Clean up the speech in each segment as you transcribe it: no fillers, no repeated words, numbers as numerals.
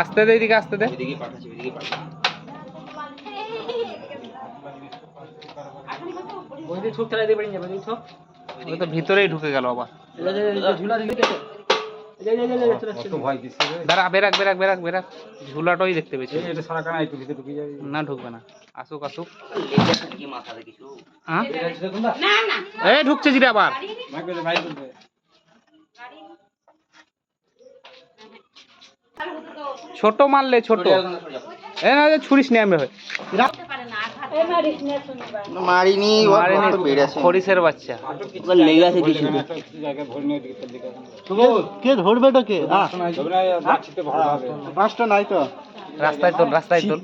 আসতে দে, এদিকে আসতে দে। ওই তো ভিতরেই ঢুকে গেল আবার। দাঁড়া, বেরাক বেরাক বেরাক বেরাক, ঝুলাটাই দেখতে পেয়েছি। না ঢুকবে না, আসুক আসুক। হ্যাঁ এই ঢুকছে জিরা আবার। ছোট মারলে ছোট, এ না ছুরিস নি আমি মারিনি, খরিসের বাচ্চা লেগে আছে কিছু। কে ধরবে তো কে? পাঁচটা নাই তো। রাস্তায় তোল, রাস্তায় তোল।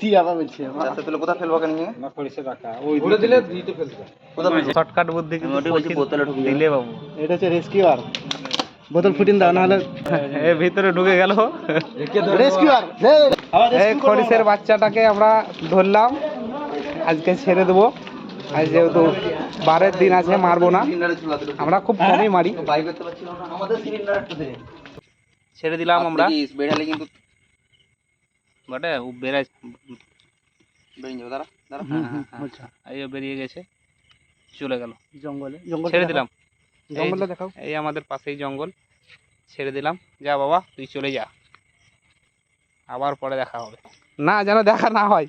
রাস্তায় তুলে কোথায় ফেলবো? কেন শর্টকাট বুদ্ধি কিন্তু বোতলে ঢুকে দিলে বাবু। এটা হচ্ছে রেস্কিউয়ার। বোতল ফুটিন দাও, নাহলে এর ভিতরে ঢুকে গেল। রেস্কিউয়ার। এই খরিসের বাচ্চাটাকে আমরা ধরলাম, আজকে ছেড়ে দেবো। আজ যেহেতু বারের দিন আছে, মারবো না, আমরা খুব কমই মারি। ছেড়ে দিলাম আমরা। বেড়ালে কিন্তু বটে ও বেড়ায়, বেরিয়ে যাবে। দাঁড়া দাঁড়া। আচ্ছা এই বেরিয়ে গেছে, চলে গেল জঙ্গলে। ছেড়ে দিলাম। জঙ্গলটা দেখাও। এই আমাদের পাশেই জঙ্গল, ছেড়ে দিলাম। যা বাবা তুই চলে যা, আবার পরে দেখা হবে। না যেন দেখা না হয়।